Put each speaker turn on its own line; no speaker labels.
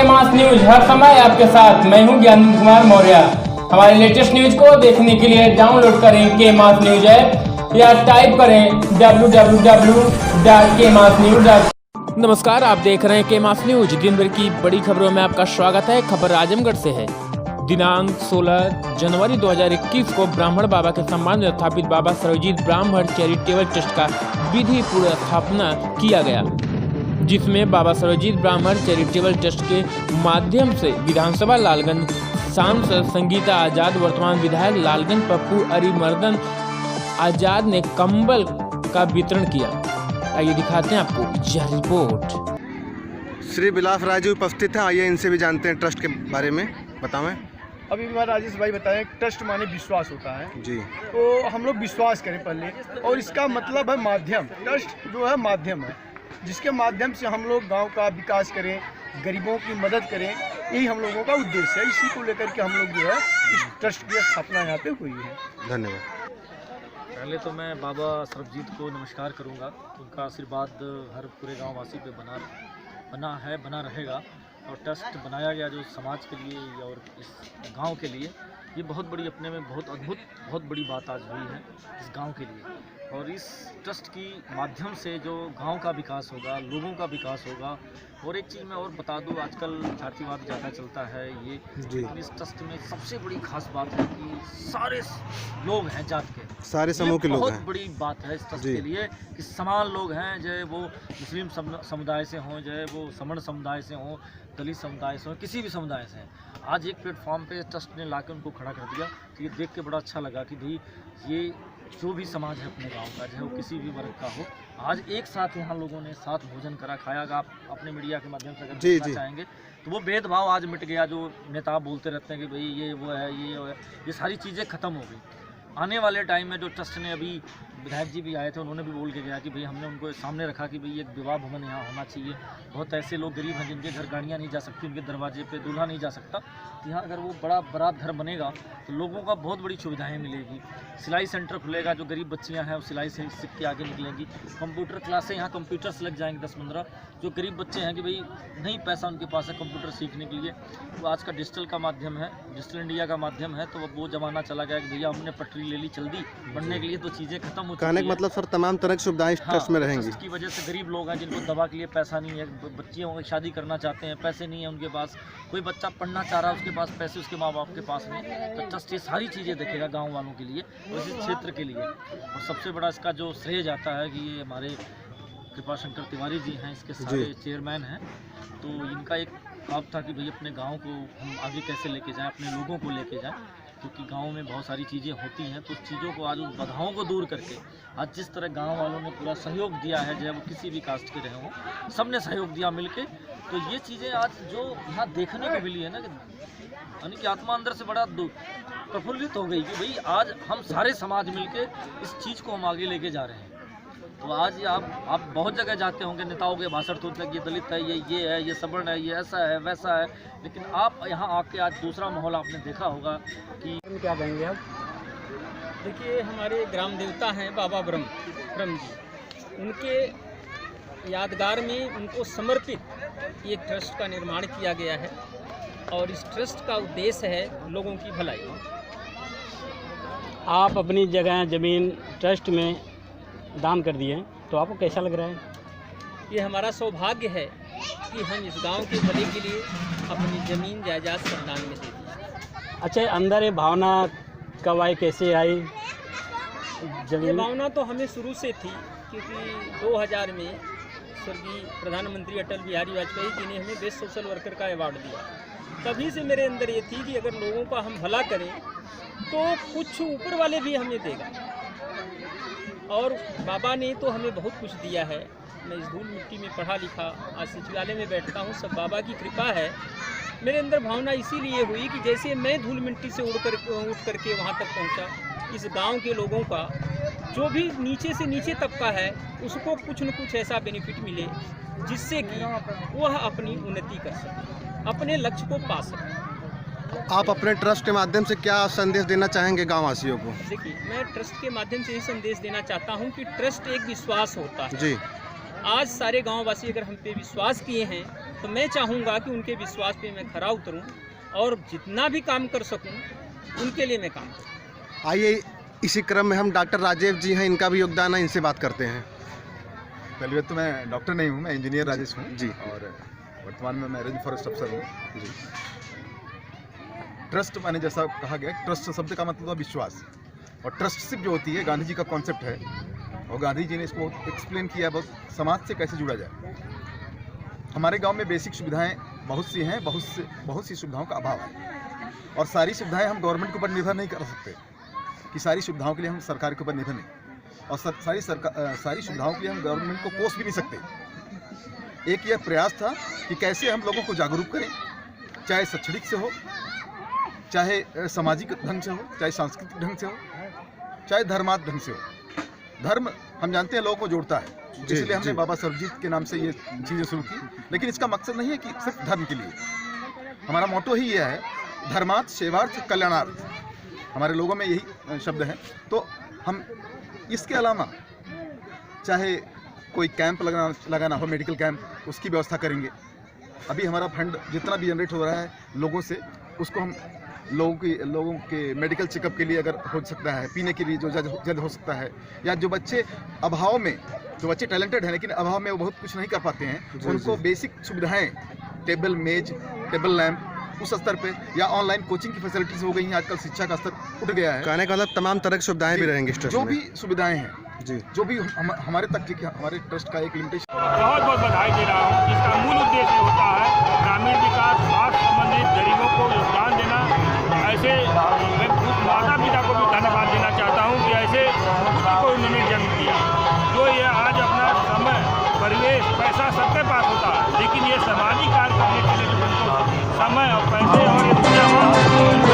मास news हर समय आपके साथ। मैं हूं ज्ञानंद कुमार मौर्य। हमारे लेटेस्ट न्यूज को देखने के लिए डाउनलोड करें के मास न्यूज ऐप या टाइप करें www.kmasnews.com। नमस्कार, आप देख रहे हैं के मास न्यूज। दिन भर की बड़ी खबरों में आपका स्वागत है। खबर आजमगढ़ से है। दिनांक 16 जनवरी 2021 को ब्राह्मण बाबा के सम्मान में स्थापित बाबा सर्वजीत ब्राह्मण चैरिटेबल ट्रस्ट का विधि पूर्वक स्थापना किया गया, जिसमें बाबा सर्वजीत ब्राह्मण चैरिटेबल ट्रस्ट के माध्यम से विधानसभा लालगंज सांसद संगीता आजाद, वर्तमान विधायक लालगंज पप्पू अरिमर्दन आजाद ने कंबल का वितरण किया। आइए दिखाते हैं आपको यह रिपोर्ट।
श्री बिलास राय जी उपस्थित हैं, आइए इनसे भी जानते हैं ट्रस्ट के बारे में। बताएं।
अभी हमारे राजेश भाई बताएं, ट्रस्ट माने विश्वास होता है
जी,
तो हम लोग विश्वास करें पहले, और इसका मतलब है माध्यम। ट्रस्ट जो है माध्यम है, जिसके माध्यम से हम लोग गांव का विकास करें, गरीबों की मदद करें, यही हम लोगों का उद्देश्य है। इसी को लेकर के हम लोग जो है इस ट्रस्ट की स्थापना यहाँ पे हुई है।
धन्यवाद।
पहले तो मैं बाबा सर्वजीत को नमस्कार करूंगा। उनका आशीर्वाद हर पूरे गांव वासी पे बना रहेगा। और ट्रस्ट बनाया गया जो समाज के लिए और इस गांव के लिए, ये बहुत बड़ी अपने में बहुत अद्भुत बहुत बड़ी बात आज हुई है इस गांव के लिए। और इस ट्रस्ट की माध्यम से जो गांव का विकास होगा, लोगों का विकास होगा। और एक चीज़ मैं और बता दूं, आजकल जातिवाद ज़्यादा चलता है ये, लेकिन इस ट्रस्ट में सबसे बड़ी खास बात है कि सारे लोग हैं जात के,
सारे समूह के लोग हैं।
बहुत बड़ी बात है इस ट्रस्ट के लिए कि समान लोग हैं, चाहे वो मुस्लिम समुदाय से हों, चाहे वो समण समुदाय से हों, दलित समुदाय से हों, किसी भी समुदाय से हैं। आज एक प्लेटफॉर्म पे ट्रस्ट ने लाके उनको खड़ा कर दिया, तो ये देख के बड़ा अच्छा लगा कि भाई ये जो भी समाज है अपने गांव का, चाहे वो किसी भी वर्ग का हो, आज एक साथ यहाँ लोगों ने साथ भोजन करा, खाया। आप अपने मीडिया के माध्यम से अगर देखना चाहेंगे तो वो भेदभाव आज मिट गया। जो नेता बोलते रहते हैं कि भाई ये वो है, ये सारी चीज़ें ख़त्म हो गई। आने वाले टाइम में जो ट्रस्ट ने, अभी विधायक जी भी आए थे, उन्होंने भी बोल के गया कि भाई हमने उनको सामने रखा कि भाई एक विवाह भवन यहाँ होना चाहिए। बहुत ऐसे लोग गरीब हैं जिनके घर गाड़ियाँ नहीं जा सकती, उनके दरवाजे पे दूल्हा नहीं जा सकता। तो यहाँ अगर वो बड़ा बारात घर बनेगा तो लोगों का बहुत बड़ी सुविधाएं मिलेगी। सिलाई सेंटर खुलेगा, जो गरीब बच्चियाँ हैं वो सिलाई से सीख के आगे निकलेंगी। कंप्यूटर क्लासें, यहाँ कंप्यूटर्स लग जाएंगे 10-15। जो गरीब बच्चे हैं कि भाई नहीं पैसा उनके पास है कंप्यूटर सीखने के लिए, तो आज का डिजिटल का माध्यम है, डिजिटल इंडिया का माध्यम है। तो वो ज़माना चला गया कि भैया हमने पटरी ले ली जल्दी पढ़ने के लिए, तो चीज़ें खत्म हो
कहने का मतलब सर तमाम तरह की सुविधाएं इस ट्रस्ट में रहेंगी।
इसकी वजह से गरीब लोग हैं जिनको दवा के लिए पैसा नहीं है, बच्चियों की शादी करना चाहते हैं, पैसे नहीं है उनके पास, कोई बच्चा पढ़ना चाह रहा है उसके पास पैसे उसके माँ बाप के पास नहीं, तो ट्रस्ट ये सारी चीज़ें देखेगा गाँव वालों के लिए और इस क्षेत्र के लिए। और सबसे बड़ा इसका जो श्रेय जाता है कि ये हमारे कृपा शंकर तिवारी जी हैं, इसके सारे चेयरमैन हैं। तो इनका एक काम था कि भाई अपने गांव को हम आगे कैसे लेके जाएं, अपने लोगों को लेके जाएं, क्योंकि गांव में बहुत सारी चीज़ें होती हैं। तो उस चीज़ों को आज, उस बाधाओं को दूर करके आज जिस तरह गांव वालों ने पूरा सहयोग दिया है, चाहे वो किसी भी कास्ट के रहे हों, सब ने सहयोग दिया मिलके। तो ये चीज़ें आज जो यहाँ देखने को मिली है ना, कि यानी कि आत्मा अंदर से बड़ा प्रफुल्लित हो गई कि भाई आज हम सारे समाज मिलके इस चीज़ को हम आगे लेके जा रहे हैं। तो आज आप बहुत जगह जाते होंगे, नेताओं के भाषण सुनते हैं कि ये दलित है, ये है, ये सवर्ण है, ये ऐसा है वैसा है, लेकिन आप यहाँ आके आज दूसरा माहौल आपने देखा होगा कि
क्या कहेंगे आप? देखिए, हमारे ग्राम देवता हैं बाबा ब्रह्म जी, उनके यादगार में उनको समर्पित एक ट्रस्ट का निर्माण किया गया है। और इस ट्रस्ट का उद्देश्य है लोगों की भलाई। आप अपनी जगह ज़मीन ट्रस्ट में दान कर दिए, तो आपको कैसा लग रहा है? ये हमारा सौभाग्य है कि हम इस गांव के भले के लिए अपनी ज़मीन जायदाद सब दान में दे दी। अच्छा, अंदर ये भावना कब आई, कैसे आई? ये भावना तो हमें शुरू से थी, क्योंकि 2000 में स्वर्गीय प्रधानमंत्री अटल बिहारी वाजपेयी जी ने हमें बेस्ट सोशल वर्कर का अवार्ड दिया। तभी से मेरे अंदर ये थी कि अगर लोगों का हम भला करें तो कुछ ऊपर वाले भी हमें देगा। और बाबा ने तो हमें बहुत कुछ दिया है। मैं इस धूल मिट्टी में पढ़ा लिखा, आज सचिवालय में बैठता हूँ, सब बाबा की कृपा है। मेरे अंदर भावना इसीलिए हुई कि जैसे मैं धूल मिट्टी से उठ करके वहाँ तक पहुँचा, इस गांव के लोगों का जो भी नीचे से नीचे तबका है उसको कुछ न कुछ ऐसा बेनिफिट मिले जिससे कि वह अपनी उन्नति कर सके, अपने लक्ष्य को पा सके।
आप अपने ट्रस्ट के माध्यम से क्या संदेश देना चाहेंगे गाँव वासियों को?
देखिए, मैं ट्रस्ट के माध्यम से ये संदेश देना चाहता हूँ कि ट्रस्ट एक विश्वास होता है जी। आज सारे गाँव वासी अगर हम पे विश्वास किए हैं तो मैं चाहूँगा कि उनके विश्वास पे मैं खरा उतरूँ और जितना भी काम कर सकूँ उनके लिए मैं काम करूँ।
आइए इसी क्रम में हम डॉक्टर राजेश जी हैं, इनका भी योगदान है, इनसे बात करते हैं।
पहली बात तो मैं डॉक्टर नहीं हूँ, मैं इंजीनियर राजेश हूँ
जी।
और वर्तमान में मैं रेंज फॉरेस्ट अफसर हूँ जी। ट्रस्ट मैंने जैसा कहा गया, ट्रस्ट शब्द का मतलब है विश्वास, और ट्रस्टशिप जो होती है गांधी जी का कॉन्सेप्ट है, और गांधी जी ने इसको एक्सप्लेन किया बहुत समाज से कैसे जुड़ा जाए। हमारे गांव में बेसिक सुविधाएं बहुत सी हैं, बहुत सी सुविधाओं का अभाव है, और सारी सुविधाएं हम गवर्नमेंट के ऊपर निर्भर नहीं कर सकते कि सारी सुविधाओं के लिए हम सरकार के ऊपर निर्भर नहीं, और सारी सुविधाओं के लिए हम गवर्नमेंट को कोस भी नहीं सकते। एक यह प्रयास था कि कैसे हम लोगों को जागरूक करें, चाहे शैक्षणिक से हो, चाहे सामाजिक ढंग से हो, चाहे सांस्कृतिक ढंग से हो, चाहे धर्मात्मक ढंग से हो। धर्म हम जानते हैं लोगों को जोड़ता है, इसलिए हमने बाबा सर्वजीत के नाम से ये चीज़ें शुरू की, लेकिन इसका मकसद नहीं है कि सिर्फ धर्म के लिए। हमारा मोटो ही यह है, धर्मार्थ सेवार्थ कल्याणार्थ, हमारे लोगों में यही शब्द है। तो हम इसके अलावा चाहे कोई कैंप लगाना हो, मेडिकल कैंप, उसकी व्यवस्था करेंगे। अभी हमारा फंड जितना भी जनरेट हो रहा है लोगों से, उसको हम लोगों के मेडिकल चेकअप के लिए अगर हो सकता है, पीने के लिए जो जल्द हो सकता है, या जो बच्चे अभाव में, जो बच्चे टैलेंटेड हैं लेकिन अभाव में वो बहुत कुछ नहीं कर पाते हैं, उनको बेसिक सुविधाएं, टेबल मेज, टेबल लैंप, उस स्तर पे, या ऑनलाइन कोचिंग की फैसिलिटीज हो गई हैं। आजकल शिक्षा का स्तर उठ गया है।
कहने का मतलब तमाम तरह की सुविधाएं भी रहेंगी इस ट्रस्ट
जो
में।
भी सुविधाएं हैं
जी,
जो भी हमारे तक की, हमारे ट्रस्ट का एक लिमिटेशन।
बहुत बहुत बधाई दे रहा हूँ। इसका मूल उद्देश्य होता है ग्रामीण विकास, स्वास्थ्य संबंधित गरीबों को योगदान देना। ऐसे मैं माता पिता को भी धन्यवाद देना चाहता हूँ कि ऐसे को उन्होंने जन्म दिया। जो ये आज अपना समय, परिवेश, पैसा सबके पास होता है, लेकिन ये सामाजिक कार्य करने के लिए समय और पैसे और